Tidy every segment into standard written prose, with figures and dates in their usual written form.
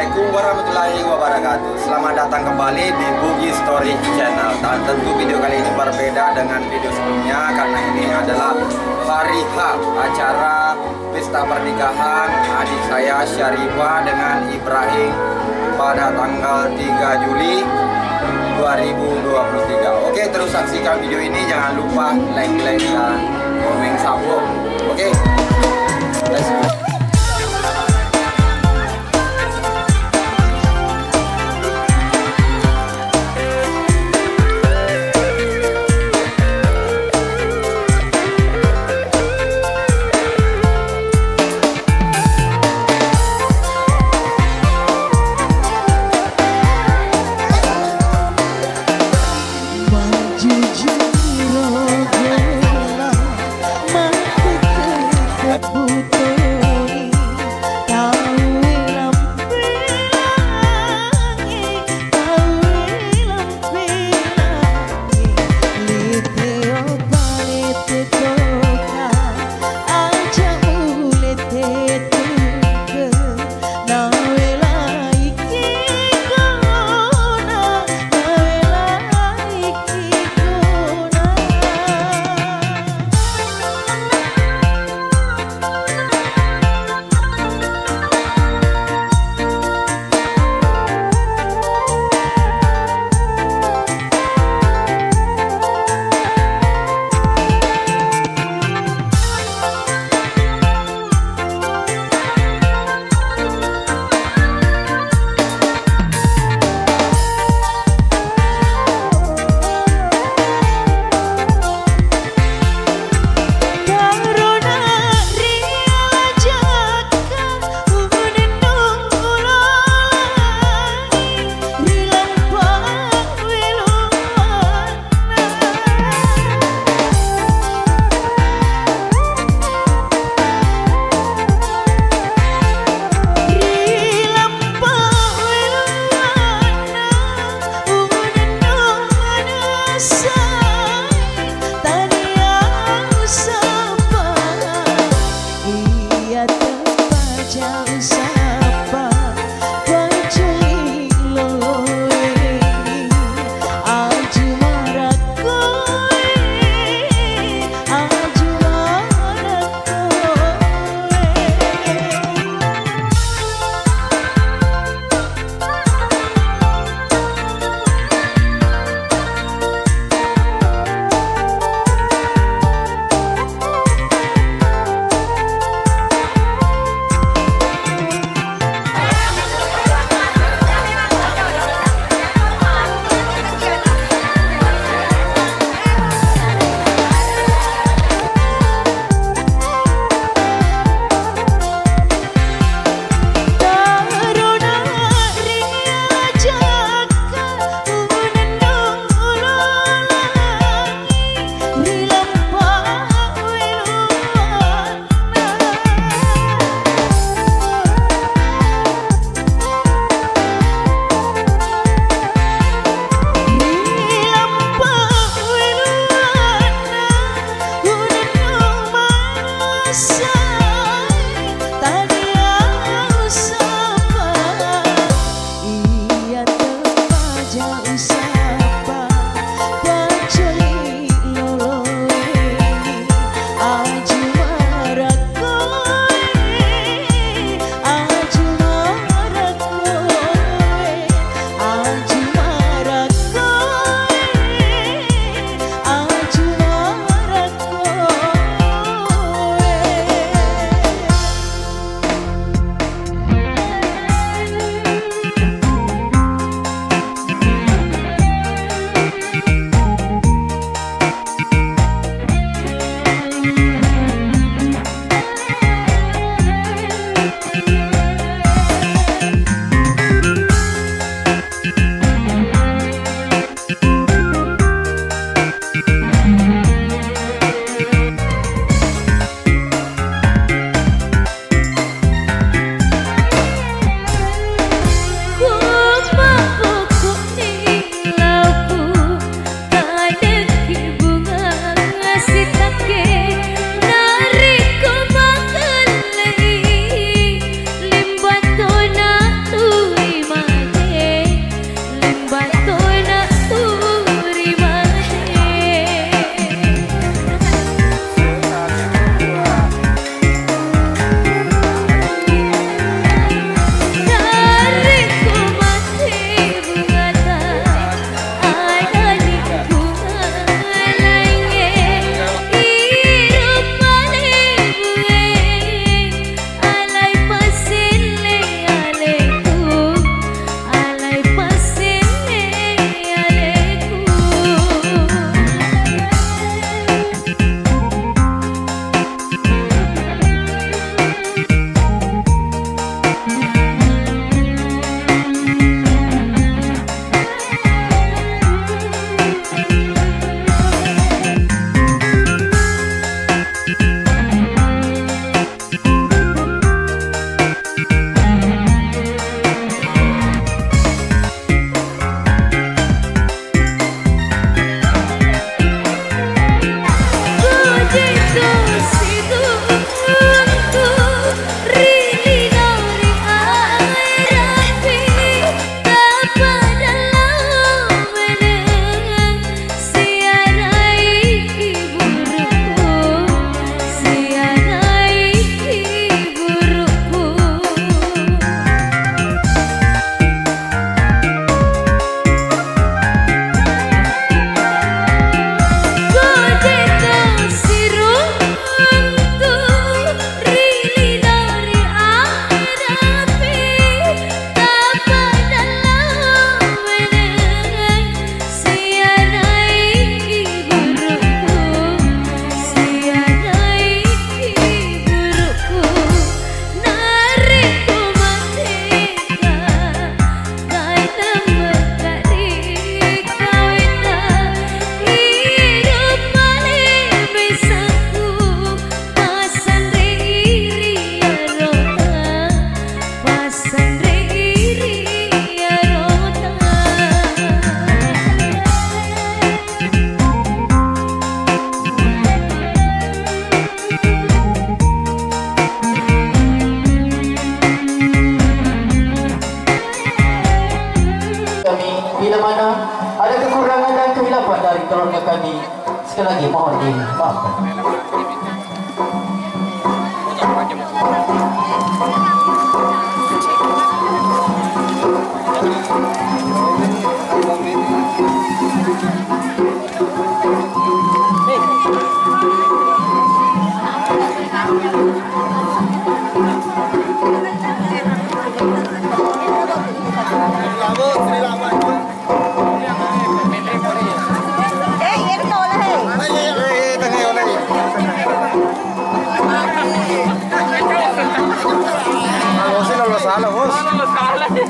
Assalamualaikum warahmatullahi wabarakatuh. Selamat datang kembali di Bugi Story Channel. Dan tentu video kali ini berbeda dengan video sebelumnya karena ini adalah hari H, acara pesta pernikahan adik saya Syarifah dengan Ibrahim pada tanggal 3 Juli 2023. Oke, terus saksikan video ini, jangan lupa like dan komen support. Oke, let's go. Butuh sekali lagi mohon dimaafkan.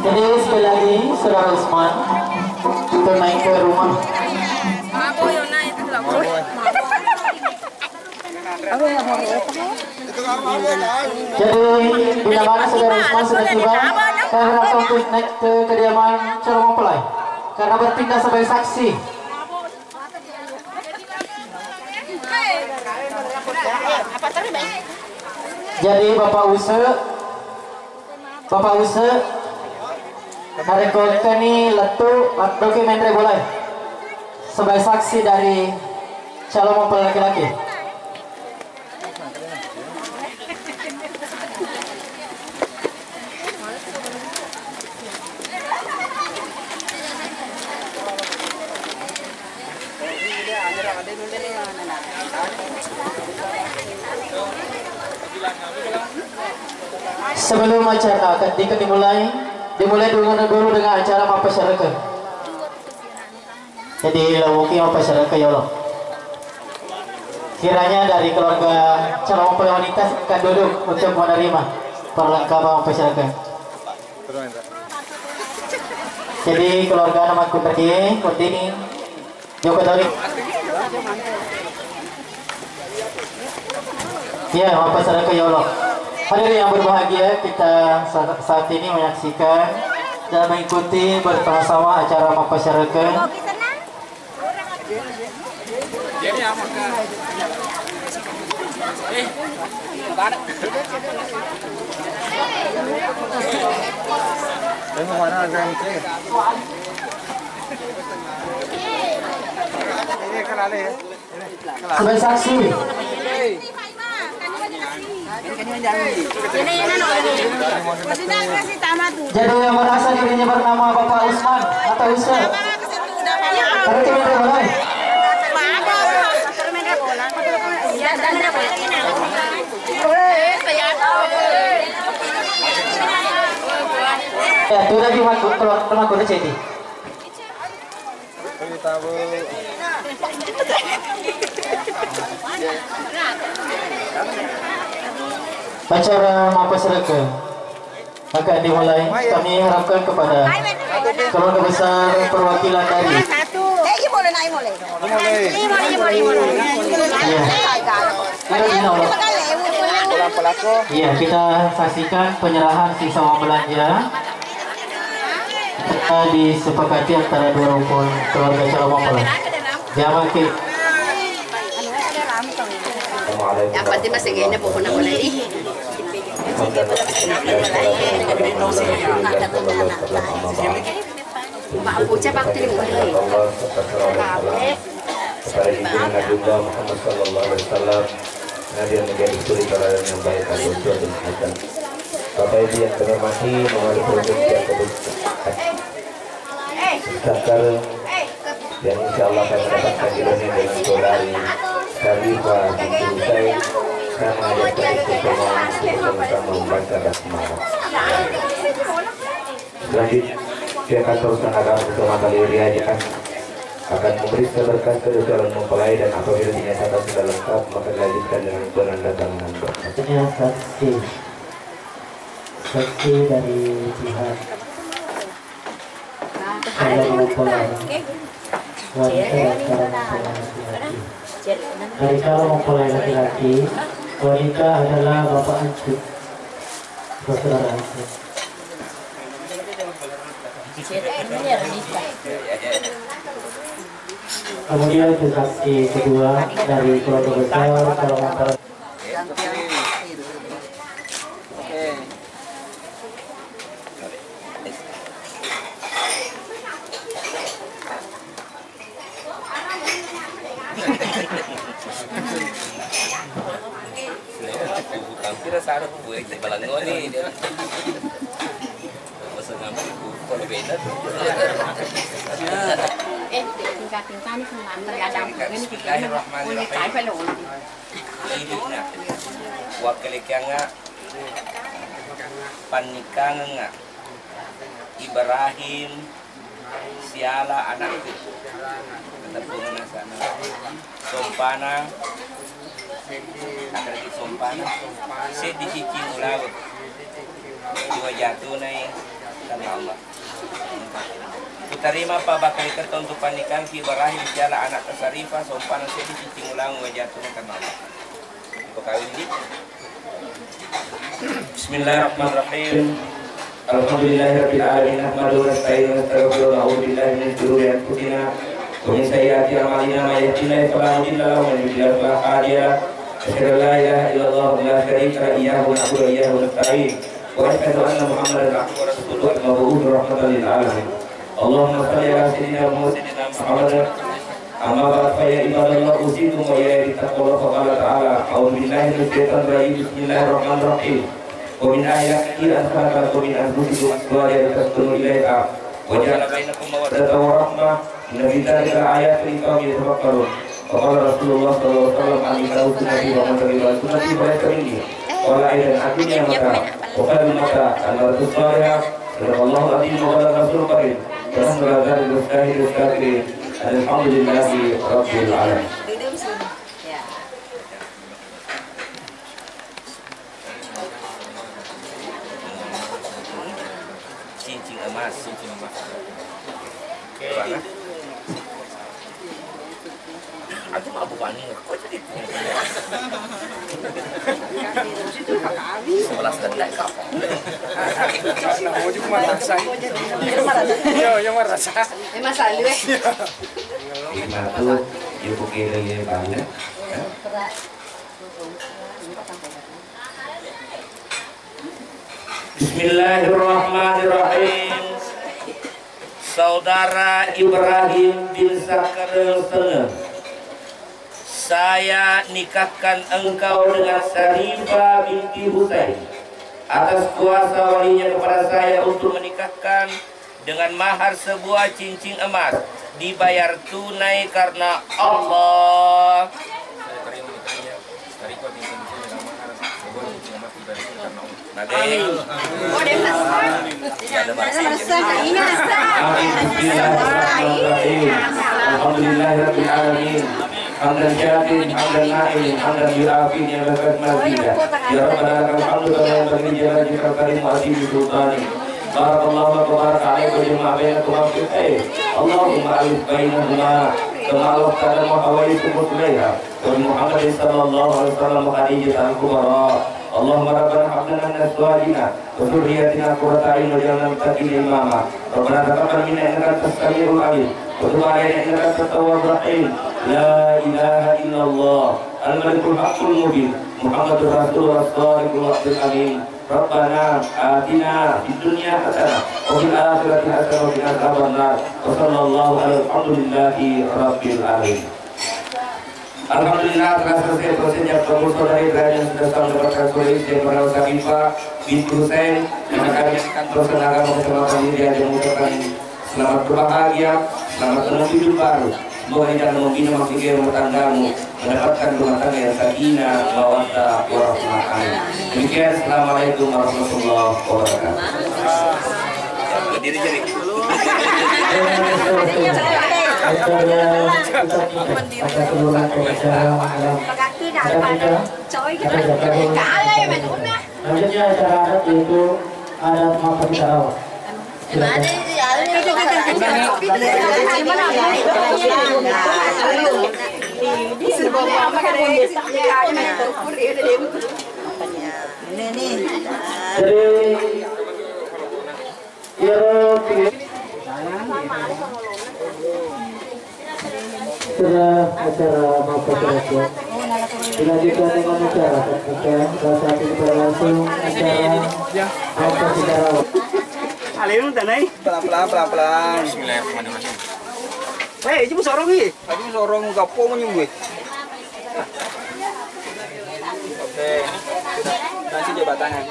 Jadi sekali lagi Saudara Usman naik ke rumah. Jadi bila mana Saudara Usman sudah tiba, saya harapkan untuk naik ke kediaman calon mempelai karena bertindak sebagai saksi. Jadi Bapak Use narekolkan ni letu dokumen boleh sebagai saksi dari calon mempelai laki-laki. Sebelum acara ketika dimulai dulu dengan acara masyarakat. Jadi lawuki masyarakat ya Allah. Kiranya dari keluarga calon mempelai wanita akan duduk untuk menerima perlengkapan masyarakat. Jadi keluarga nama pergi ini Joko Tori. Ya, masyarakat ya Allah. Hadirin yang berbahagia, kita saat ini menyaksikan dan mengikuti bersama-sama acara masyarakat. Sebagai saksi. Jadi yang merasa dirinya bernama Bapak Usman atau Usa, boleh. Ya, itu lagi keluar kode jadi. Acara masyarakat akan dimulai. Kami harapkan kepada keluarga besar perwakilan dari ya, kita saksikan penyerahan sisa uang belanja disepakati antara dua rukun keluarga calon mempelai. Jangan ke dapat di masih gini po na wala Nabi yang menjadi suri teladan yang baik dan uswah dan hasan. Bapak Ibu yang terhormati, mewakili produk yang Zakar yang insya Allah akan mendapatkan jodohnya dengan saudari Sharifah binti Husain karena ada pertemuan bersama membaca basmalah. Selanjutnya, pihak kantor usaha agama bersama kali diajarkan akan memeriksa berkas calon mempelai dan apabila dinyatakan sudah lengkap maka dilanjutkan dengan penandatanganan berkas. Saksi dari pihak calon mempelai wanita dan calon mempelai laki-laki. Dari calon mempelai laki-laki, wanita adalah Bapak Ancut, Saudara Ancut. Kemudian itu saksi kedua dari keluarga besar calon mempelai. itu balangoni dia. Masa ngambil kalau beda. Tingkat-tingkat ni semua terkadang ini punya kai pelon. Hidupnya. Wakil nga panikang nga Ibrahim siala anak itu. Ketepungan sana. Sompana akan di sompana saya dicicing ulang dua jatuh naik karena Allah kutarima pa bakal kerta untuk panikan ki Ibrahim jala anak tasarifa sompana saya dicicing ulang dua jatuh karena Allah kawin di Bismillahirrahmanirrahim Alhamdulillahirabbil alamin nahmaduhu wa nasta'inuhu wa nastaghfiruh wa na'udzu billahi min shururi anfusina ومن سيئات أعمالنا من يهده الله فلا مضل له ومن يضلل فلا هادي له أشهد أن لا إله إلا الله لا شريك له إياه نعبد وإياه نستعين وأشهد أن محمدا عبده ورسوله المبعوث رحمة للعالمين اللهم صل على سيدنا محمد أما بعد فيا عباد الله أوصيكم وإياي بتقوى الله فقال تعالى أعوذ بالله من الشيطان الرجيم بسم الله الرحمن الرحيم ومن آياته أن خلقكم من أنفسكم أزواجا لتسكنوا إليها وجعل بينكم مودة ورحمة إن في ذلك آيات لقوم يتفكرون وقال رسول الله صلى الله عليه وسلم عن له سنتي ومن تبع سنتي فليس مني قال أيضا الدنيا متاع وقال المتاع المرأة الصالحة صدق الله العظيم وقال الرسول الكريم ونحن لا زال نستاهل الشاكرين الحمد لله رب العالمين. Cincin emas. Gimana? Aku mau bukan kok jadi. 11 kedai kapal. Mau cuma rasa. Yang merasa. Masalah eh. Itu ibu kira ya banyak. Bismillahirrahmanirrahim. Saudara Ibrahim bin Zakaril Sengeh, saya nikahkan engkau dengan Sarifah binti Husain atas kuasa walinya kepada saya untuk menikahkan dengan mahar sebuah cincin emas dibayar tunai karena Allah. Alhamdulillahirabbil alamin. Hamdan syakirin, hamdan na'imin, hamdan yu'afin ya lakat mazidah. Ya Rabbana lakal hamdu kama yanbaghi li jalali karim wa azimi sultani. Barakallahu wa baraka alaikum wa jama'a bainakum fil khair. Allahumma alif bainahuma kama alafta wa hawaitum mutlayha. Wa Muhammadin sallallahu alaihi wasallam khadijah al-kubra. اللهم ربنا هب لنا من ازواجنا وذرياتنا قرة اعين واجعلنا للمتقين اماما ربنا تقبل منا انك انت السميع العليم وتب علينا انك انت التواب الرحيم لا اله الا الله الملك الحق المبين محمد رسول الله الصادق الوعد الامين ربنا آتنا في الدنيا حسنه وفي الاخره حسنه وقنا عذاب النار وصلى الله على الحمد لله رب العالمين. Alhamdulillah telah selesai proses yang saudara Ibrahim yang sudah selalu mendapatkan solis dan merawat Sarifah binti Husain dan kami akan terus tenaga mengucapkan diri dan mengucapkan selamat berbahagia, selamat dalam hidup baru. Semoga ini dalam membina maksudnya rumah tanggamu mendapatkan rumah tangga yang sakinah, mawaddah, warahmah. Demikian, assalamualaikum warahmatullahi wabarakatuh. Berdiri jadi. Selanjutnya acara adat yaitu adat Mapati Sarawak. Sudah acara Mapati Sarawak dilanjutkan dengan acara pernikahan. Saat ini berlangsung acara Mapati Sarawak. Alin tanay. Pelan-pelan. Bismillahirrahmanirrahim. Hei, cuma sorong ni. Aduh, sorong gapo mo yung gue. Oke. Langsung jabat tangan.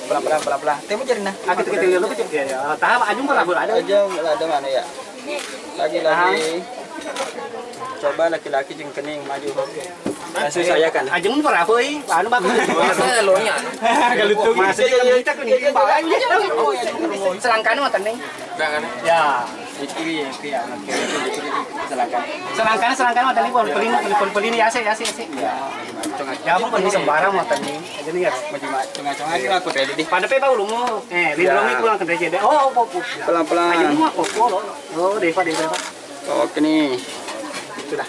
Pelan-pelan. Temu jadi nah. Aku tuh kita lu kecil ya. Tahap ajung pernah ada. Ajung ada mana ya? Lagi. Coba laki-laki jeung kening maju. Langsung saya kan. Ajung pernah euy. Anu bagus. Masa lo nya. Galutuk. Masih kita kening bawa aja. Selangkan mah kening. Ya. Kiri ya. Selangkan mah tadi pelin ya sih. Ya mau pergi sembarang mah tadi. Jadi ya Cengah-cengah ini aku ready deh. pada pe bau lumu. Lindungi pulang ke DJD. Oh, Pelan-pelan. Ajung mah kok lo. Oh, Deva. Oke nih. Sudah.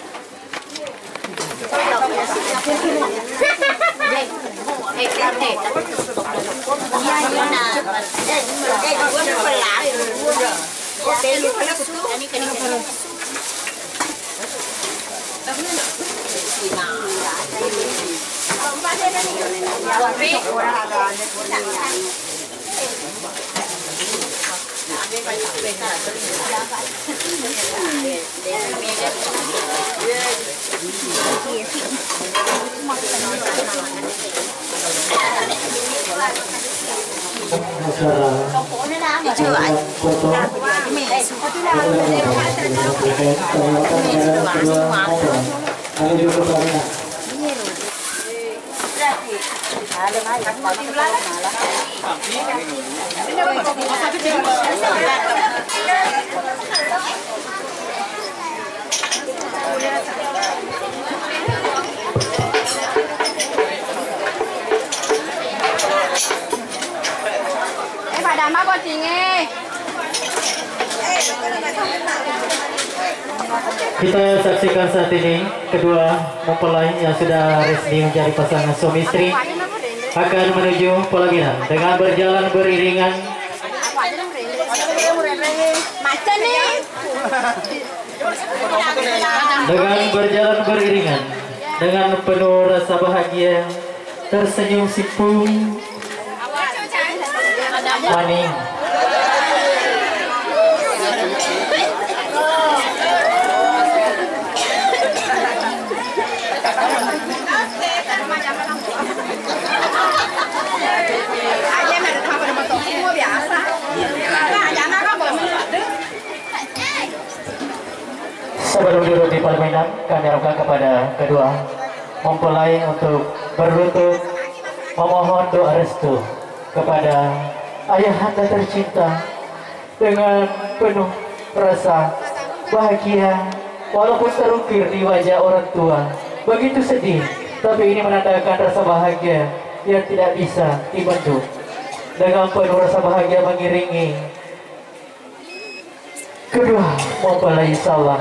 Pada mah bocingnya. Kita saksikan saat ini kedua mempelai yang sudah resmi menjadi pasangan suami istri akan menuju pelaminan dengan berjalan beriringan. Macam ni. Dengan berjalan beriringan dengan penuh rasa bahagia, tersenyum simpul maning. Sebelum duduk di permainan, kami harapkan kepada kedua mempelai untuk berlutut memohon doa restu kepada ayahanda tercinta dengan penuh rasa bahagia, walaupun terukir di wajah orang tua begitu sedih, tapi ini menandakan rasa bahagia yang tidak bisa dibendung. Dengan penuh rasa bahagia mengiringi kedua mempelai insyaallah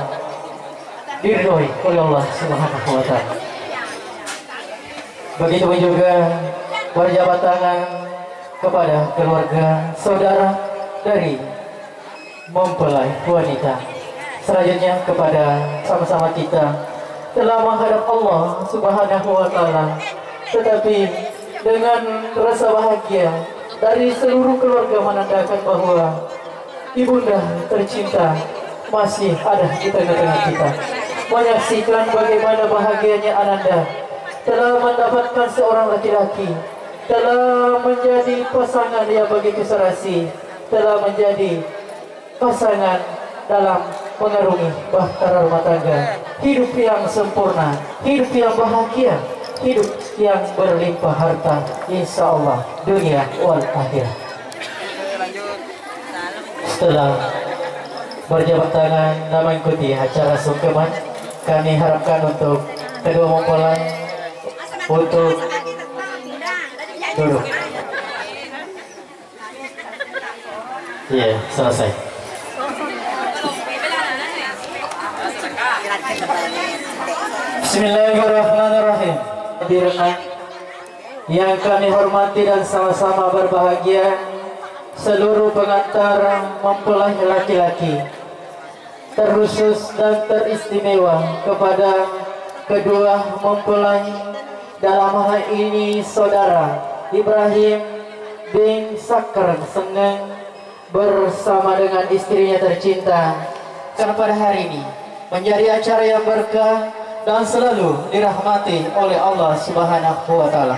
diridhoi oleh Allah Subhanahu wa Ta'ala. Begitu juga berjabat tangan kepada keluarga saudara dari mempelai wanita. Selanjutnya kepada sama-sama kita telah menghadap Allah Subhanahu wa Ta'ala, tetapi dengan rasa bahagia dari seluruh keluarga menandakan bahwa ibunda tercinta masih ada di tengah-tengah kita. Menyaksikan bagaimana bahagianya Ananda telah mendapatkan seorang laki-laki, telah menjadi pasangan yang begitu serasi, telah menjadi pasangan dalam mengarungi bahtera rumah tangga, hidup yang sempurna, hidup yang bahagia, hidup yang berlimpah harta, insya Allah dunia wal akhirah. Setelah berjabat tangan dan mengikuti acara sungkeman, kami harapkan untuk kedua mempelai untuk duduk. Iya, selesai. Bismillahirrahmanirrahim. Hadirin yang kami hormati dan sama-sama berbahagia, seluruh pengantar mempelai laki-laki, terkhusus dan teristimewa kepada kedua mempelai, dalam hal ini saudara Ibrahim bin Sakar Sengeng bersama dengan istrinya tercinta, karena pada hari ini menjadi acara yang berkah dan selalu dirahmati oleh Allah Subhanahu wa Ta'ala.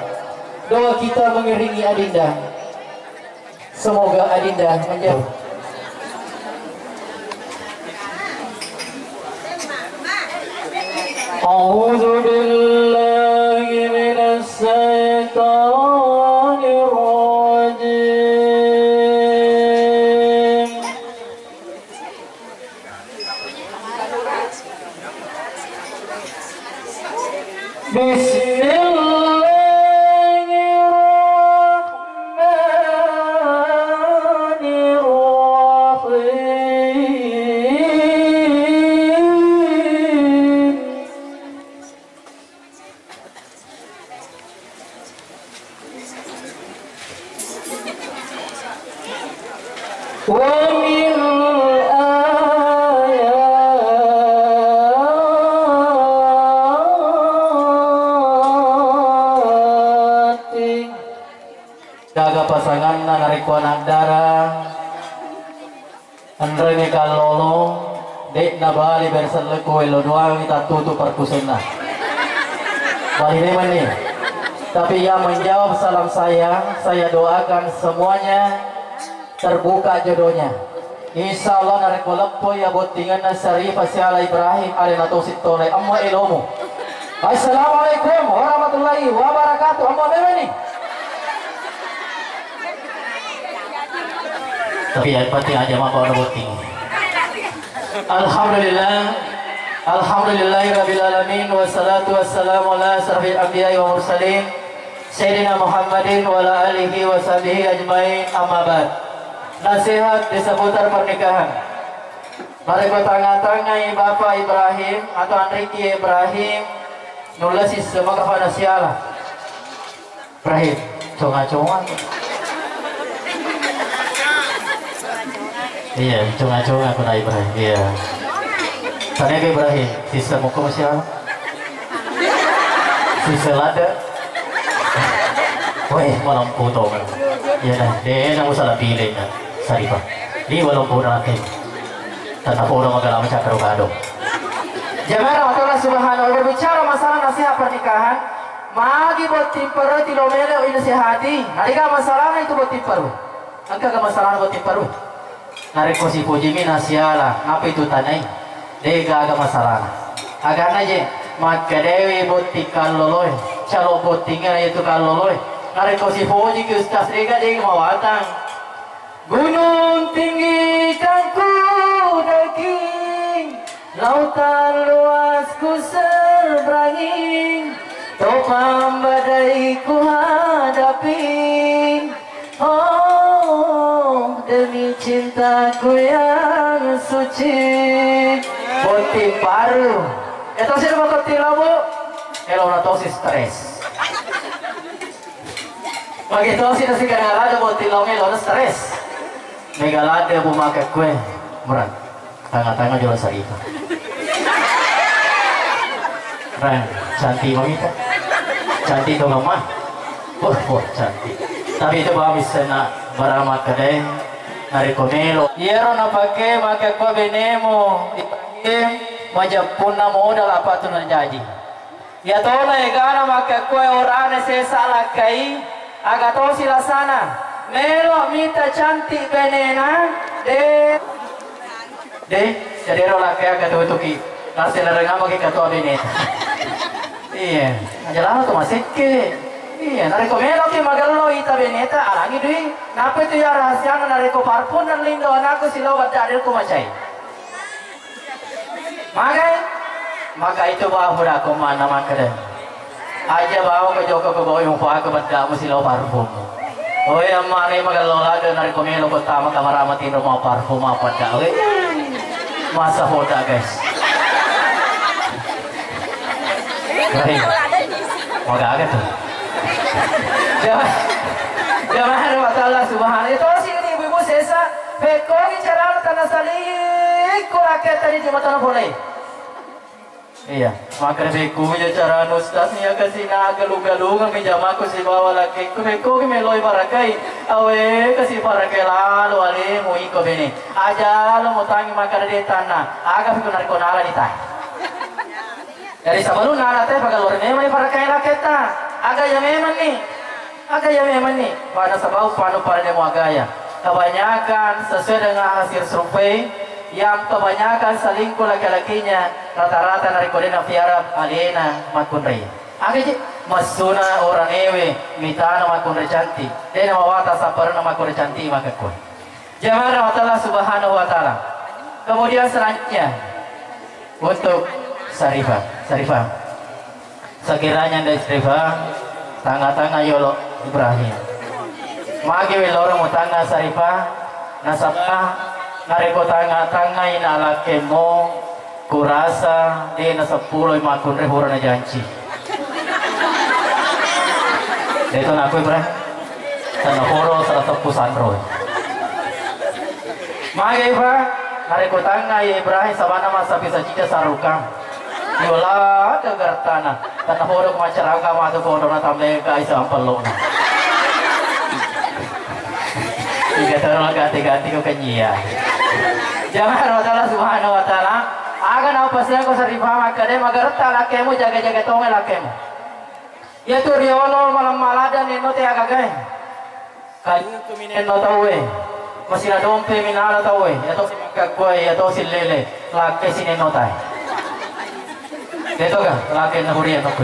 doa kita mengiringi Adinda. Semoga Adinda menjauh. A'udzu billahi minas syaitonir rajim. Jaga pasangan narik anak darah Andre kalolo dek nabali berseleku elo doang kita tutup perkusena balik nih. Tapi yang menjawab salam saya doakan semuanya terbuka jodohnya. Insya Allah narik lepo ya botingan Syarifah Syala Ibrahim alina tosit toleh amma ilomu. Assalamualaikum warahmatullahi wabarakatuh. Amma memang tapi yang penting aja mah kalau boting. Alhamdulillahirabbil alamin wassalatu wassalamu ala asrofil anbiya'i wa mursalin sayyidina Muhammadin wa ala alihi wa sahbihi ajmain, amma ba'd. Nasihat di seputar pernikahan. Mari tengah-tengah Bapak Ibrahim atau Enrique Ibrahim nulis semua kepada siala Ibrahim conga-conga. Iya, conga-conga aku naik Ibrahim. Iya. Tanya ke Ibrahim, sisa muka masih apa? Sisa lada. Weh, malam foto kan. Iya dah, dia nak salah pilih kan. Sarifah. Di malam foto nanti. Tetap orang makan macam kerukado. Jemaah Allah Subhanahu berbicara masalah nasihat pernikahan. Magi buat timperu tilomele ini sehati. Narika masalahnya itu buat timperu. Angka ke masalah buat timperu. Narik kosi puji mina siala apa itu tanai dega agak masalah agar aja maka dewi boti kaloloy calo botinga itu kaloloy narik kosi puji ke ustaz dega dega mawatang gunung tinggi kan ku daki lautan luas ku seberangi topam badai ku hadapi demi cintaku yang suci boti paru itu sih mau ketila bu kalau natosis stres begitu sih nasi kadang ada boti lomelo stres megalade bu makan kue meran tengah-tengah jual Syarifah ren cantik wanita cantik dong mah wah cantik tapi itu bawa bisa nak beramat kedai Nari komelo. Yero na pake make ko benemo. Ibrahim majapuna modal apa tu nanjaji. Ya tola egana make ko orane se sala kai aga to sila sana. Melo mita cantik benena de jadi rola kaya kata tuki. Nasi larang bagi kata beneta. Iya, ajalah tu masih ke. Iya, nariko melo ke magalo ita beneta alangi dui. Napa itu ya rahasia nariko parfum dan lindo anakku silo badadil ku macai. Maka itu bawa huda ku mana makade. Aja bawa ke joko ke bawa yang fuak ke badamu silo parfum. Oh ya mana magalo lada nariko melo ku tama kamaramatin rumah parfum apa dah. Masa hoda guys. Moga agak tuh. Jamaah Allah Subhanahu itu sih ini ibu sesa peko bicara tanah salik kulaket tadi jembatan boleh. Iya, maka peko bicara ustaz nya kasih na galu-galu kami jamaku si bawa laki peko ki meloi barakai awe kasih barakai lalu ale mu iko bene. Aja lo mutangi maka de tanah aga peko nariko nala ditah. Dari sebelum nala teh pakai lor memang barakai laketa. Aga ya memang nih Aga ya memang nih pada sebab panu pada demo agaya. Kebanyakan sesuai dengan hasil survei yang kebanyakan selingkuh laki-lakinya rata-rata dari kodena fiara aliena makunrei. Aga je masuna orang ewe mitana makunrei cantik. Dia mawata saparna makunrei cantik makakun. Jamaah Allah Subhanahu wa taala. Kemudian selanjutnya untuk Sarifah. Sekiranya dari Sarifah tangga-tangga yolo Ibrahim. Magi welorong utanga Sarifah nasabah nareko tangga-tangga ina lakemo kurasa de na 10 makun rehura na janji. Dito na ako Ibrahim. Sana horo sa tapusan ro. Magi Ibrahim nareko tangga Ibrahim sabana masabi sa cita sarukang. Yola degar tanah tanah horo kemacara agama tu kono na tamle ka isa ampalo na. Tiga terus ganti ko kanya. Jangan Allah Subhanahu wa taala agan apa sih ko Sarifah makade magarta lakemu jaga-jaga tonge lakemu. Ya tu riolo malam malada neno te agagae. Kayu kuminen no tawe. Masih na dompe minala tawe. Ya to si magkakwe ya to si lele lake sineno tay. Dito ka, laki na huriyan ako.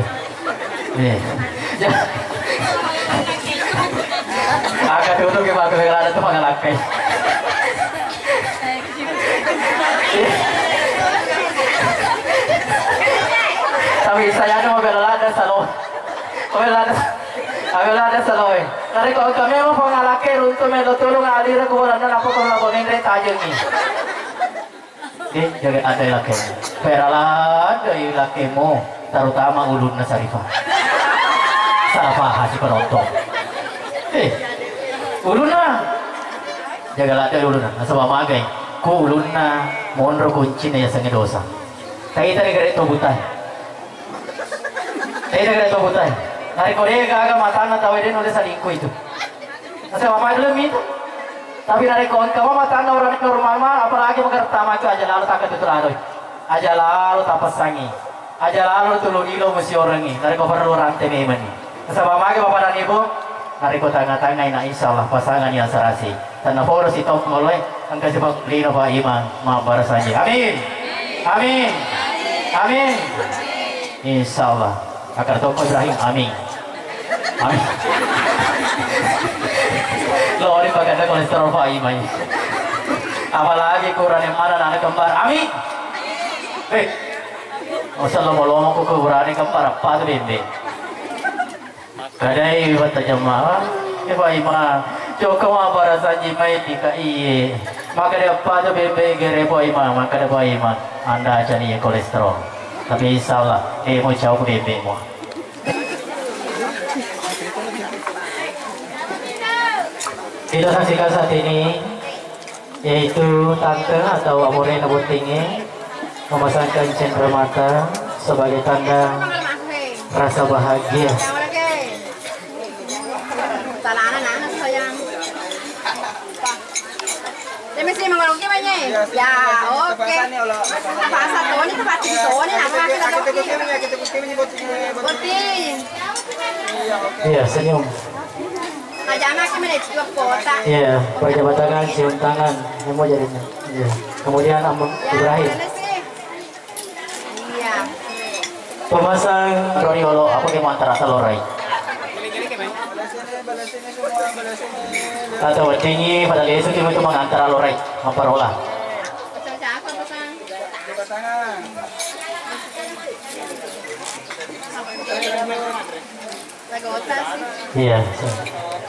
Agak tutup ke bagus ada tuh mga laki. Tapi saya ada mobil lada salo. Mobil lada salo. Dari kalau kami mau pengalake runtuh melo tulung alira kuburan dan apa kalau labonin dari tajeng ni. Jaga ada laki. Peralah dari lakimu terutama ulun na Sarifah. Salah paham si penonton. Ulun na. Jaga lada ulun na. Nasabah magay. Ku ulun na monro kunci na yasang dosa. Tayo negara itu butai. Tayo negara itu butai. Nari kode kaga mata na tawedin oleh salingku itu. Nasabah magay belum itu. Tapi nari kawan kamu mata na orang normal mah apalagi mengertama itu aja lalu tak ketularoy. Aja lalu tapasangi, aja lalu tulung ilo mesti orangi. Nari kau perlu rantai memani. Nasabah magay bapak dan ibu. Nari ko tanga-tangay na insyaallah pasangan yang serasi. Tanah poros ito ngoloy ang kasibak lino pa imang mabarasanji. Amin. Amin. Amin. Insyaallah. Akar toko Ibrahim. Amin. Amin. Lo ini baganda kolesterol pa imang. Apalagi kurang yang mana anak kembar. Amin. Assalamualaikum ko kurang kembar apa tu bende. Kadai bata jamaah, iba ima, joko ma barasanji mai tika iye, maka dia apa tu bebe gere boy ima, maka dia boy ima, anda cari kolesterol, tapi insyaallah, mau jauh bebe mo. Kita saksikan saat ini, yaitu tante atau amore nabutinge memasangkan cendera mata sebagai tanda rasa bahagia. Mesti mengolongnya banyak. Ya, oke. Bahasa Tony itu pasti Tony nama kita Iya, senyum. Ajana kami dari dua kota. Iya, berjabat tangan, cium tangan, mau jadinya. Iya. Kemudian Ibrahim. Iya. Pemasang Roniolo, apa yang antara telorai? Atau tinggi pada lesu itu mengantara lorai memperolah. Iya.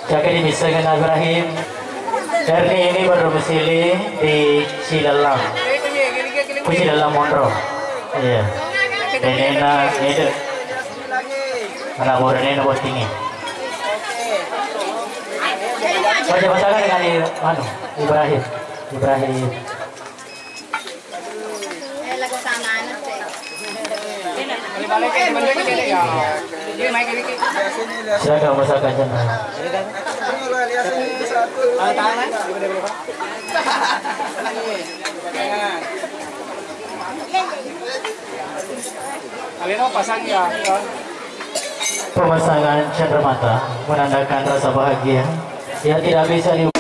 Jaga dimisalkan Ibrahim. Erni ini berdomisili di Cilalang. Cilalang Monro. Iya. Denena itu. Anak bornena buat tinggi. Baca pasangan dengan Ibrahim. Lagu sama anak deh. Silakan masakan jangan. Alino pasang ya. pemasangan cenderamata menandakan rasa bahagia yang tidak bisa di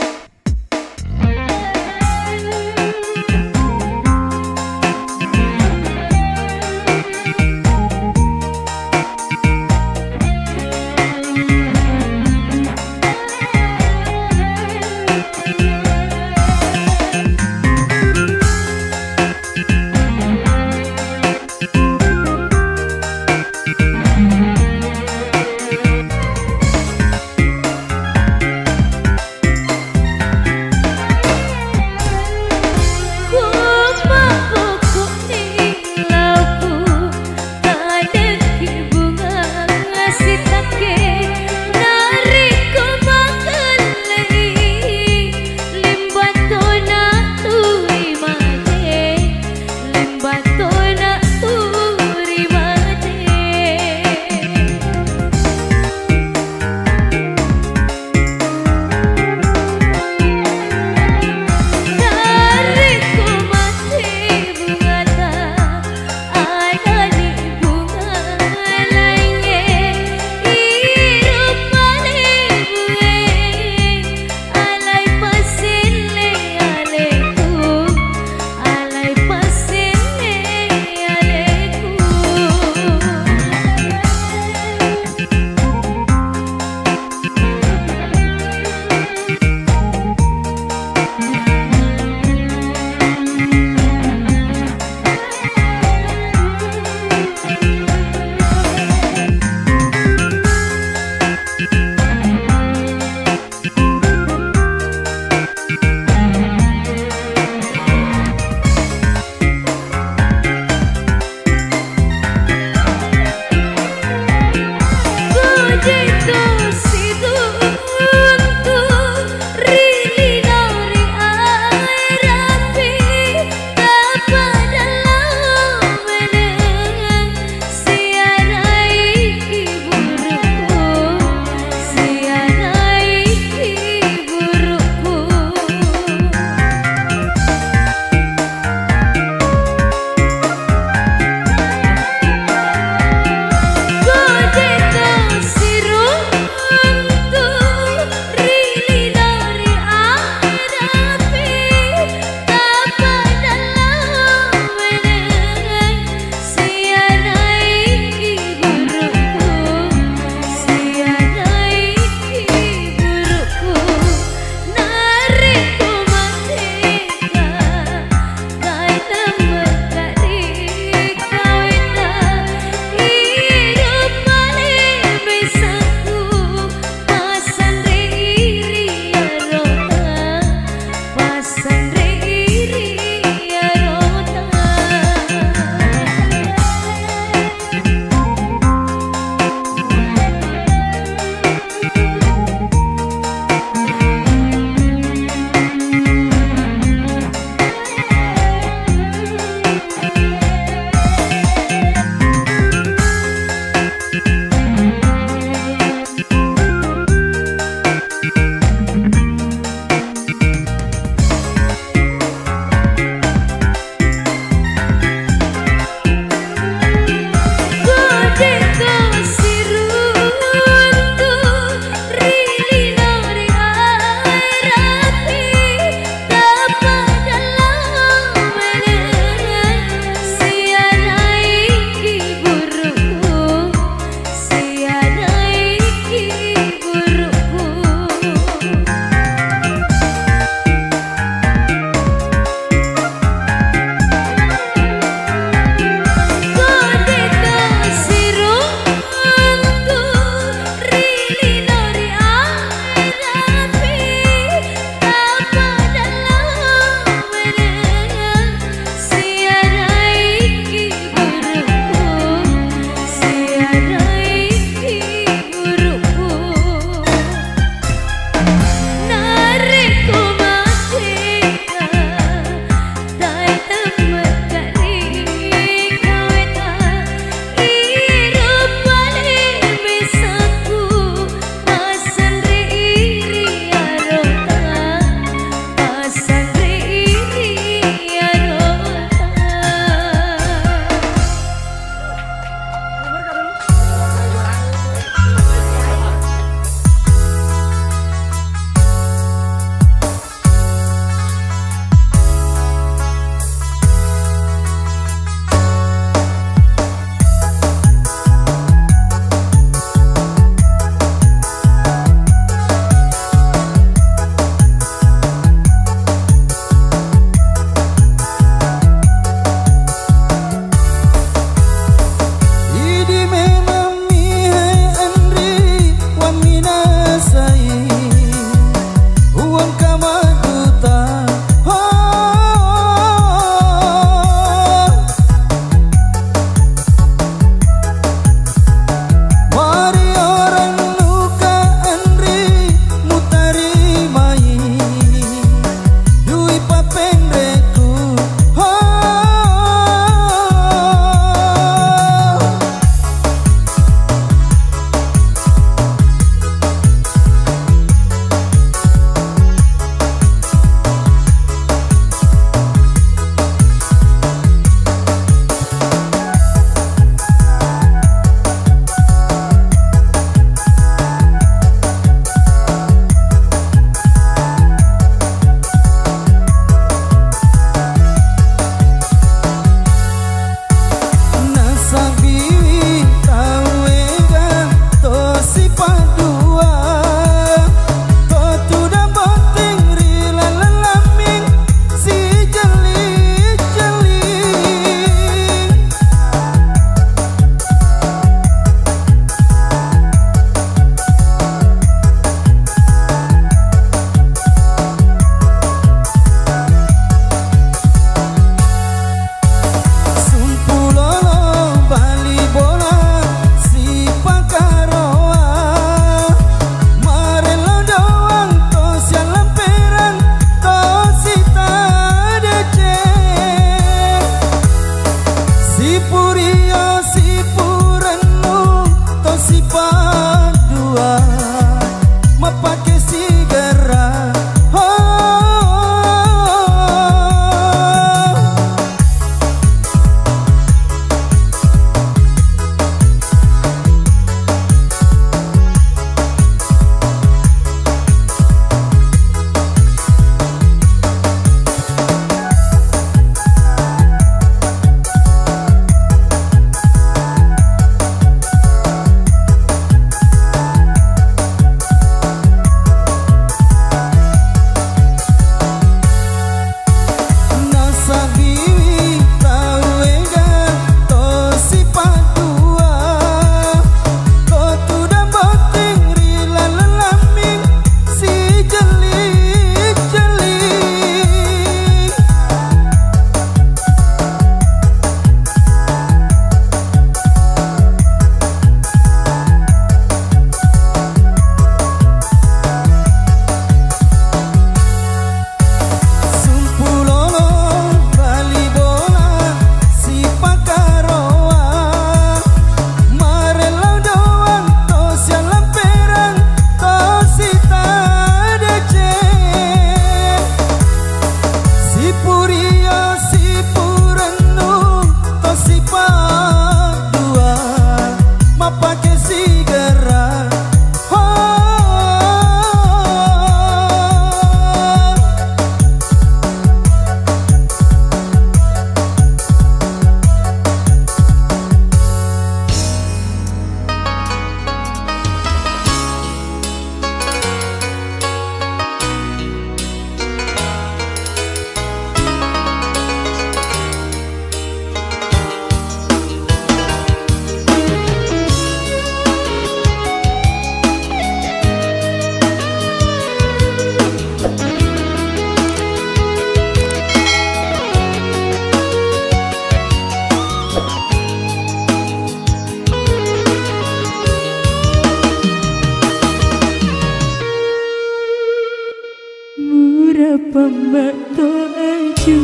pembato aju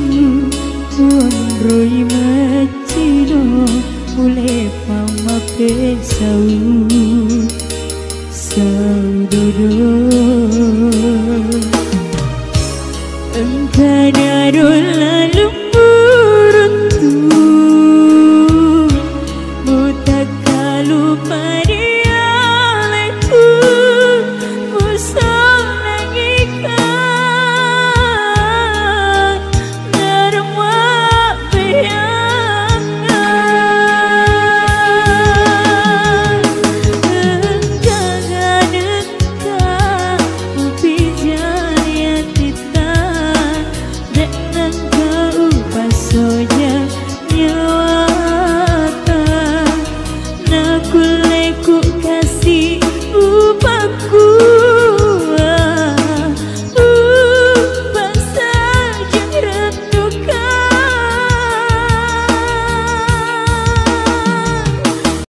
Roi macino Ule pama pesau Saudodo Engkau lalu buruntu Mutak kalu padialeku Musang nangikan Narma bayangan Engkau upijan yang tita Dengan kau pasonya nyawata Nakuleku kasih upaku